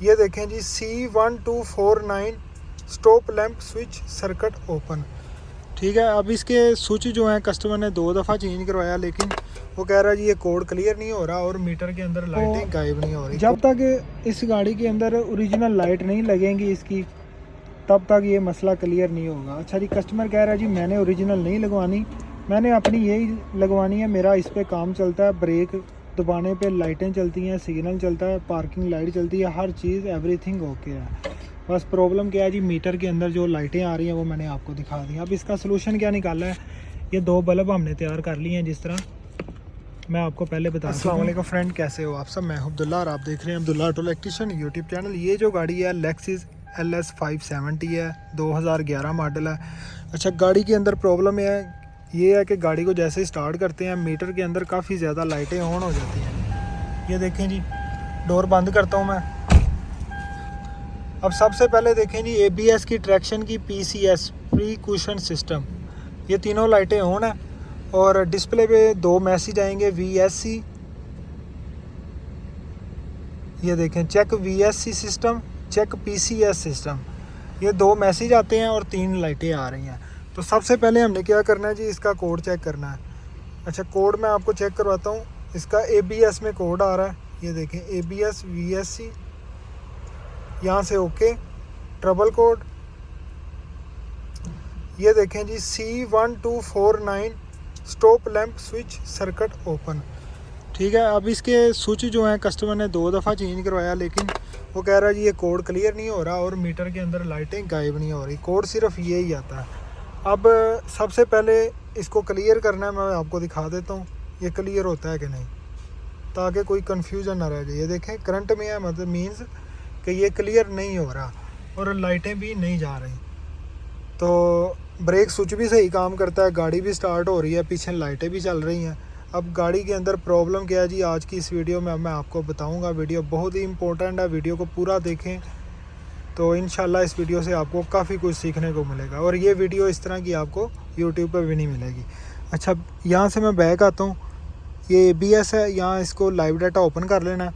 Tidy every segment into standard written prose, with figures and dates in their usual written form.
ये देखें जी C1249 stop lamp switch circuit open. ठीक है, अब इसके स्विच जो हैं कस्टमर ने 2 दफ़ा चेंज करवाया, लेकिन वो कह रहा है जी ये कोड क्लियर नहीं हो रहा और मीटर के अंदर लाइटें गायब नहीं हो रही। जब तक इस गाड़ी के अंदर ओरिजिनल लाइट नहीं लगेंगी इसकी, तब तक ये मसला क्लियर नहीं होगा। अच्छा जी, कस्टमर कह रहा है जी मैंने ओरिजिनल नहीं लगवानी, मैंने अपनी यही लगवानी है, मेरा इस पर काम चलता है, ब्रेक दबाने पे लाइटें चलती हैं, सिग्नल चलता है, पार्किंग लाइट चलती है, हर चीज़ एवरीथिंग ओके है। बस प्रॉब्लम क्या है जी, मीटर के अंदर जो लाइटें आ रही हैं वो मैंने आपको दिखा दी। अब इसका सलूशन क्या निकाला है, ये 2 बल्ब हमने तैयार कर लिए हैं जिस तरह मैं आपको पहले बता। अस्सलाम वालेकुम फ्रेंड, कैसे हो आप सब? मैं अब्दुल्ला और आप देख रहे हैं Abdullah auto electrician YouTube channel. ये जो गाड़ी है लेक्सिस LS 570 है, 2011 मॉडल है। अच्छा, गाड़ी के अंदर प्रॉब्लम ये है कि गाड़ी को जैसे ही स्टार्ट करते हैं मीटर के अंदर काफ़ी ज़्यादा लाइटें ऑन हो जाती हैं। ये देखें जी, डोर बंद करता हूँ मैं। अब सबसे पहले देखें जी ABS की ट्रैक्शन की PCS प्री कुशन सिस्टम, ये तीनों लाइटें ऑन है और डिस्प्ले पे 2 मैसेज आएंगे VSC। ये देखें, check VSC system, check PCS system, ये 2 मैसेज आते हैं और 3 लाइटें आ रही हैं। तो सबसे पहले हमने क्या करना है जी, इसका कोड चेक करना है। अच्छा, कोड मैं आपको चेक करवाता हूँ। इसका ABS में कोड आ रहा है, ये देखें ABS VSC, यहाँ से ओके, ट्रबल कोड ये देखें जी C1249 stop lamp switch circuit open. ठीक है, अब इसके स्विच जो हैं कस्टमर ने 2 दफ़ा चेंज करवाया, लेकिन वो कह रहा है जी ये कोड क्लियर नहीं हो रहा और मीटर के अंदर लाइटें गायब नहीं हो रही, कोड सिर्फ ये ही आता है। अब सबसे पहले इसको क्लियर करना है, मैं आपको दिखा देता हूँ ये क्लियर होता है कि नहीं, ताकि कोई कन्फ्यूजन ना रह जाए। ये देखें करंट में है, मतलब मीन्स कि ये क्लियर नहीं हो रहा और लाइटें भी नहीं जा रही। तो ब्रेक स्विच भी सही काम करता है, गाड़ी भी स्टार्ट हो रही है, पीछे लाइटें भी चल रही हैं। अब गाड़ी के अंदर प्रॉब्लम क्या है जी, आज की इस वीडियो में मैं आपको बताऊंगा। वीडियो बहुत ही इंपॉर्टेंट है, वीडियो को पूरा देखें तो इंशाल्लाह इस वीडियो से आपको काफ़ी कुछ सीखने को मिलेगा और ये वीडियो इस तरह की आपको यूट्यूब पर भी नहीं मिलेगी। अच्छा, यहाँ से मैं बैक आता हूँ, ये ABS है, यहाँ इसको लाइव डाटा ओपन कर लेना है।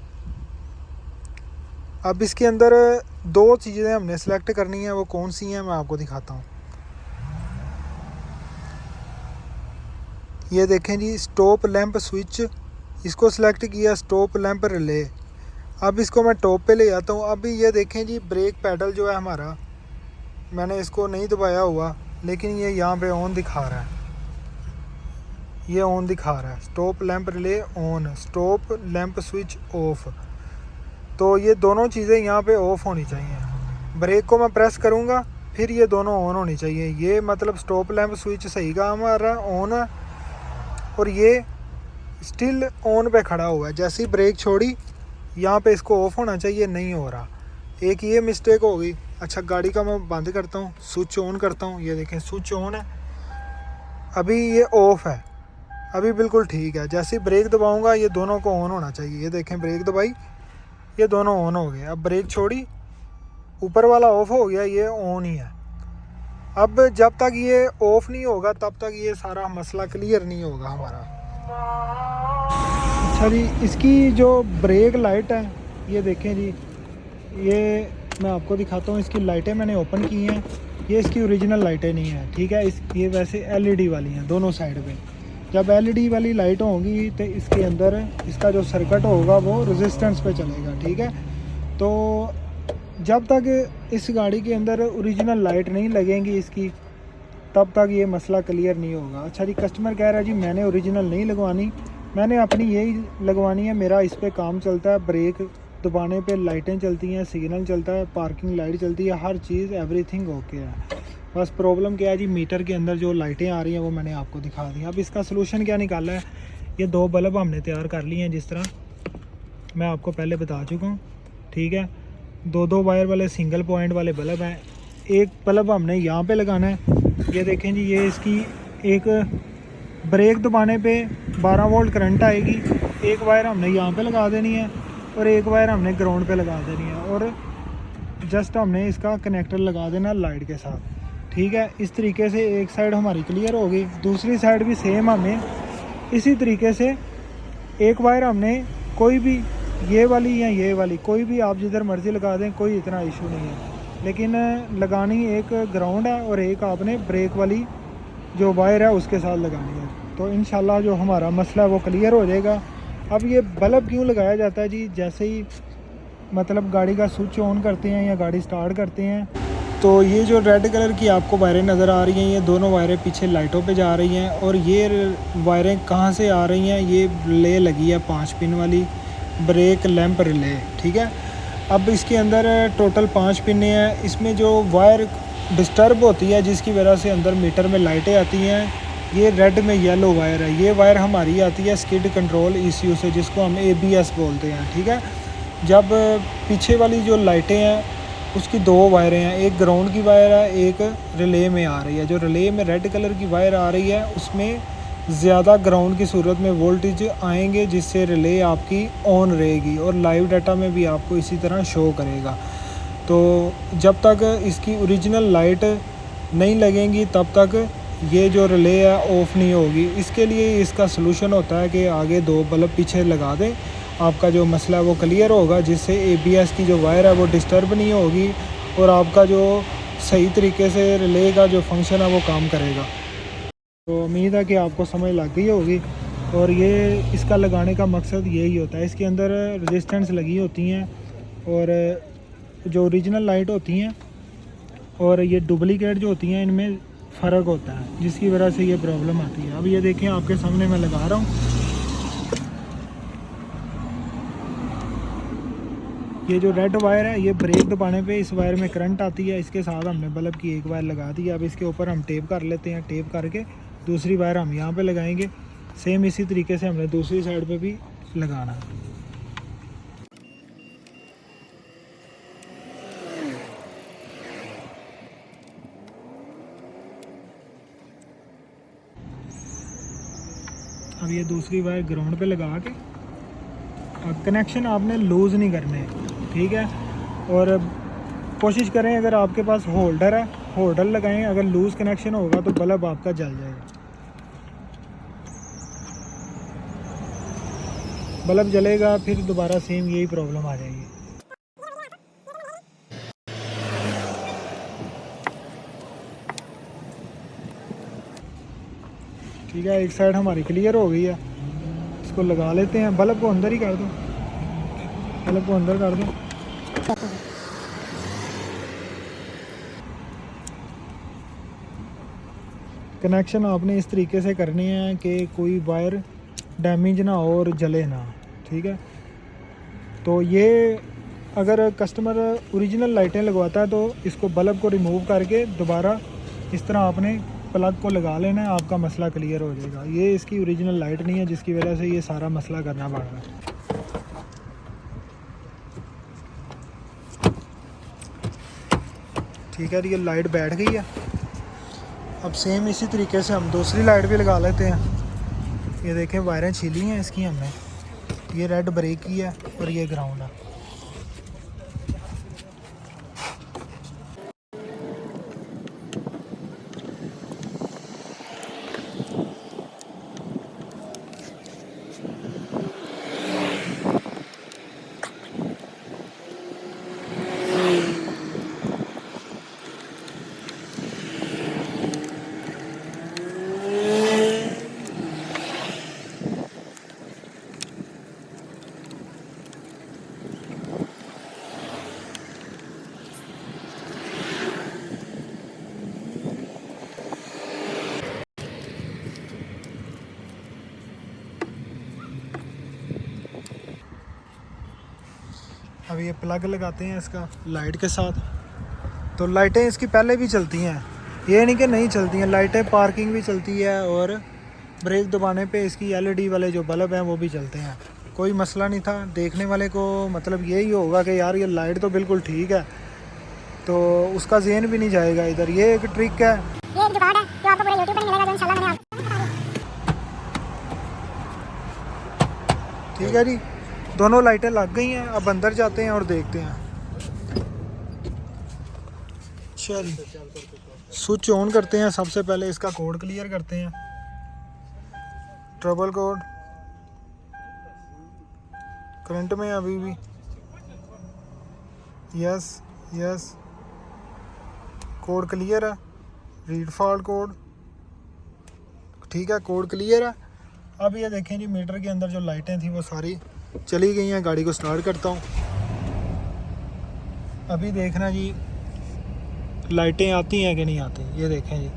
अब इसके अंदर 2 चीज़ें हमने सेलेक्ट करनी है, वो कौन सी हैं मैं आपको दिखाता हूँ। ये देखें जी स्टॉप लैंप स्विच, इसको सिलेक्ट किया, स्टॉप लैंप रिले। अब इसको मैं टॉप पे ले जाता हूँ। अभी ये देखें जी ब्रेक पैडल जो है हमारा, मैंने इसको नहीं दबाया हुआ, लेकिन ये यहाँ पे ऑन दिखा रहा है, ये ऑन दिखा रहा है, stop lamp relay on, stop lamp switch off. तो ये दोनों चीज़ें यहाँ पे ऑफ होनी चाहिए। ब्रेक को मैं प्रेस करूँगा, फिर ये दोनों ऑन होनी चाहिए। ये मतलब स्टॉप लैंप स्विच सही काम आ रहा है, ऑन है, और ये स्टिल ऑन पे खड़ा हुआ है। जैसे ही ब्रेक छोड़ी यहाँ पे इसको ऑफ होना चाहिए, नहीं हो रहा, एक ये मिस्टेक हो गई। अच्छा, गाड़ी का मैं बंद करता हूँ, स्विच ऑन करता हूँ, ये देखें स्विच ऑन है, अभी ये ऑफ है, अभी बिल्कुल ठीक है। जैसे ही ब्रेक दबाऊँगा ये दोनों को ऑन होना चाहिए। ये देखें ब्रेक दबाई, ये दोनों ऑन हो गए। अब ब्रेक छोड़ी, ऊपर वाला ऑफ हो गया, ये ऑन ही है। अब जब तक ये ऑफ नहीं होगा तब तक ये सारा मसला क्लियर नहीं होगा हमारा। अच्छा जी, इसकी जो ब्रेक लाइट है, ये देखें जी, ये मैं आपको दिखाता हूँ। इसकी लाइटें मैंने ओपन की हैं, ये इसकी ओरिजिनल लाइटें नहीं हैं। ठीक है, ये वैसे LED वाली हैं दोनों साइड पे। जब LED वाली लाइट होगी तो इसके अंदर इसका जो सर्किट होगा वो रेजिस्टेंस पे चलेगा। ठीक है, तो जब तक इस गाड़ी के अंदर ओरिजिनल लाइट नहीं लगेंगी इसकी, तब तक ये मसला क्लियर नहीं होगा। अच्छा जी, कस्टमर कह रहा है जी मैंने ओरिजिनल नहीं लगवानी, मैंने अपनी यही लगवानी है, मेरा इस पर काम चलता है, ब्रेक दबाने पे लाइटें चलती हैं, सिग्नल चलता है, पार्किंग लाइट चलती है, हर चीज़ एवरीथिंग ओके है। बस प्रॉब्लम क्या है जी, मीटर के अंदर जो लाइटें आ रही हैं वो मैंने आपको दिखा दी। अब इसका सलूशन क्या निकाला है, ये 2 बल्ब हमने तैयार कर लिए हैं जिस तरह मैं आपको पहले बता चुका हूँ। ठीक है, 2 वायर वाले सिंगल पॉइंट वाले बल्ब हैं। एक बल्ब हमने यहाँ पे लगाना है, ये देखें जी, ये इसकी एक ब्रेक दबाने पे 12 वोल्ट करंट आएगी। एक वायर हमने यहाँ पे लगा देनी है और एक वायर हमने ग्राउंड पे लगा देनी है, और जस्ट हमने इसका कनेक्टर लगा देना लाइट के साथ। ठीक है, इस तरीके से एक साइड हमारी क्लियर हो गई। दूसरी साइड भी सेम हमें इसी तरीके से एक वायर हमने कोई भी ये वाली या ये वाली, कोई भी आप जिधर मर्ज़ी लगा दें, कोई इतना इशू नहीं है। लेकिन लगानी एक ग्राउंड है और एक आपने ब्रेक वाली जो वायर है उसके साथ लगानी है। तो इंशाल्लाह जो हमारा मसला है वो क्लियर हो जाएगा। अब ये बल्ब क्यों लगाया जाता है जी, जैसे ही मतलब गाड़ी का स्विच ऑन करते हैं या गाड़ी स्टार्ट करते हैं तो ये जो रेड कलर की आपको वायरें नज़र आ रही हैं, ये दोनों वायरें पीछे लाइटों पे जा रही हैं। और ये वायरें कहाँ से आ रही हैं, ये रिले लगी है 5 पिन वाली ब्रेक लैंप रिले, ठीक है। अब इसके अंदर टोटल 5 पिनें हैं। इसमें जो वायर डिस्टर्ब होती है जिसकी वजह से अंदर मीटर में लाइटें आती हैं, ये रेड में येलो वायर है। ये वायर हमारी आती है स्किड कंट्रोल ECU से, जिसको हम ABS बोलते हैं, ठीक है। जब पीछे वाली जो लाइटें हैं उसकी 2 वायरें हैं, एक ग्राउंड की वायर है, एक रिले में आ रही है। जो रिले में रेड कलर की वायर आ रही है उसमें ज़्यादा ग्राउंड की सूरत में वोल्टेज आएंगे, जिससे रिले आपकी ऑन रहेगी और लाइव डाटा में भी आपको इसी तरह शो करेगा। तो जब तक इसकी ओरिजिनल लाइट नहीं लगेंगी तब तक ये जो रिले है ऑफ़ नहीं होगी। इसके लिए इसका सलूशन होता है कि आगे 2 बल्ब पीछे लगा दें, आपका जो मसला है वो क्लियर होगा, जिससे ABS की जो वायर है वो डिस्टर्ब नहीं होगी और आपका जो सही तरीके से रिले का जो फंक्शन है वो काम करेगा। तो उम्मीद है कि आपको समझ लग गई होगी। और ये इसका लगाने का मकसद यही होता है। इसके अंदर रेजिस्टेंस लगी होती हैं और जो ओरिजिनल लाइट होती हैं और ये डुप्लीकेट जो होती हैं इनमें फ़र्क होता है, जिसकी वजह से ये प्रॉब्लम आती है। अब ये देखें आपके सामने मैं लगा रहा हूँ, ये जो रेड वायर है ये ब्रेक दबाने पे इस वायर में करंट आती है। इसके साथ हमने बल्ब की एक वायर लगा दी है। अब इसके ऊपर हम टेप कर लेते हैं, टेप करके दूसरी वायर हम यहाँ पे लगाएंगे। सेम इसी तरीके से हमने दूसरी साइड पे भी लगाना है। अब ये दूसरी वायर ग्राउंड पे लगा के कनेक्शन आपने लूज़ नहीं करने, ठीक है। और कोशिश करें अगर आपके पास होल्डर है, होल्डर लगाएं। अगर लूज़ कनेक्शन होगा तो बल्ब आपका जल जाएगा। बल्ब जलेगा फिर दोबारा सेम यही प्रॉब्लम आ जाएगी। ठीक है, एक साइड हमारी क्लियर हो गई है। इसको लगा लेते हैं। बल्ब को अंदर ही कर दो, बल्ब को अंदर कर दो। कनेक्शन आपने इस तरीके से करनी है कि कोई वायर डैमेज ना हो और जले ना, ठीक है। तो ये अगर कस्टमर ओरिजिनल लाइटें लगवाता है तो इसको बल्ब को रिमूव करके दोबारा इस तरह आपने प्लग को लगा लेना है, आपका मसला क्लियर हो जाएगा। ये इसकी ओरिजिनल लाइट नहीं है जिसकी वजह से ये सारा मसला करना पड़ रहा है। ठीक है, ये लाइट बैठ गई है। अब सेम इसी तरीके से हम दूसरी लाइट भी लगा लेते हैं। ये देखें वायरें छीली हैं इसकी हमने, ये रेड ब्रेक की है और ये ग्राउंड है। अब ये प्लग लगाते हैं इसका लाइट के साथ। तो लाइटें इसकी पहले भी चलती हैं, ये नहीं कि नहीं चलती हैं। लाइटें पार्किंग भी चलती है और ब्रेक दबाने पे इसकी LED वाले जो बल्ब हैं वो भी चलते हैं। कोई मसला नहीं था। देखने वाले को मतलब यही होगा कि यार ये लाइट तो बिल्कुल ठीक है, तो उसका ज़हन भी नहीं जाएगा इधर। ये एक ट्रिक है, ये एक जुगाड़ है जो आपको पूरे YouTube पे नहीं मिलेगा, जो इंशाल्लाह मैंने आपको ठीक है जी। दोनों लाइटें लग गई हैं। अब अंदर जाते हैं और देखते हैं। चलिए स्विच ऑन करते हैं। सबसे पहले इसका कोड क्लियर करते हैं, ट्रबल कोड करंट में है अभी भी। यस यस, कोड क्लियर है, रीड फॉल्ट कोड, ठीक है, कोड क्लियर है। अब ये देखें जी, मीटर के अंदर जो लाइटें थी वो सारी चली गई हैं। गाड़ी को स्टार्ट करता हूँ, अभी देखना जी लाइटें आती हैं कि नहीं आती। ये देखें जी,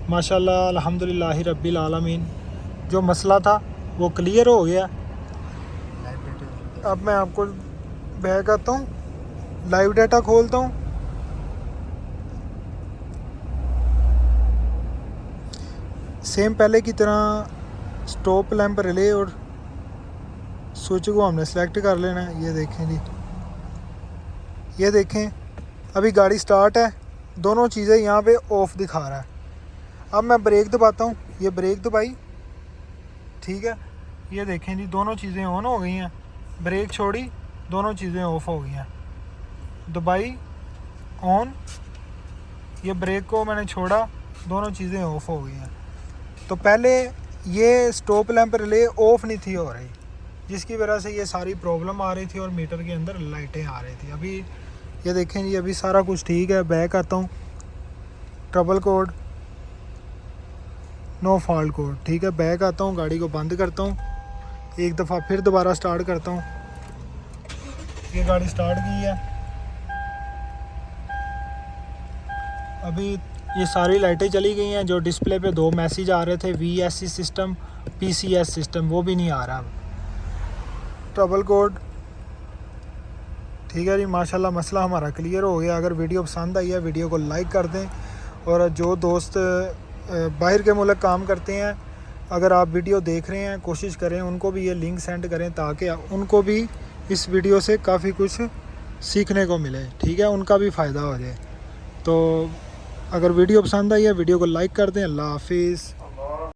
माशाल्लाह अल्हम्दुलिल्लाह रब्बिल आलमीन, जो मसला था वो क्लियर हो गया। अब मैं आपको बैक आता हूँ, लाइव डाटा खोलता हूँ। सेम पहले की तरह स्टॉप लैंप रिले और स्विच को हमने सेलेक्ट कर लेना है। ये देखें जी, ये देखें अभी गाड़ी स्टार्ट है, दोनों चीज़ें यहाँ पे ऑफ दिखा रहा है। अब मैं ब्रेक दबाता हूँ, ये ब्रेक दबाई, ठीक है, ये देखें जी दोनों चीज़ें ऑन हो गई हैं। ब्रेक छोड़ी, दोनों चीज़ें ऑफ हो गई हैं। दबाई, ऑन, ये ब्रेक को मैंने छोड़ा, दोनों चीज़ें ऑफ हो गई हैं। तो पहले ये स्टॉप लैंप रिले ऑफ नहीं थी हो रही, जिसकी वजह से ये सारी प्रॉब्लम आ रही थी और मीटर के अंदर लाइटें आ रही थी। अभी ये देखें जी, अभी सारा कुछ ठीक है। बैक आता हूँ, trouble code, no fault code, ठीक है। बैक आता हूँ, गाड़ी को बंद करता हूँ, एक दफ़ा फिर दोबारा स्टार्ट करता हूँ। ये गाड़ी स्टार्ट की है। अभी ये सारी लाइटें चली गई हैं। जो डिस्प्ले पे 2 मैसेज आ रहे थे, VSC सिस्टम, PCS सिस्टम, वो भी नहीं आ रहा। ट्रबल कोड, ठीक है जी, माशाल्लाह मसला हमारा क्लियर हो गया। अगर वीडियो पसंद आई है, वीडियो को लाइक कर दें। और जो दोस्त बाहर के मुल्क काम करते हैं, अगर आप वीडियो देख रहे हैं, कोशिश करें उनको भी ये लिंक सेंड करें, ताकि उनको भी इस वीडियो से काफ़ी कुछ सीखने को मिले, ठीक है, उनका भी फ़ायदा हो जाए। तो अगर वीडियो पसंद आई है, वीडियो को लाइक कर दें। अल्लाह हाफिज़।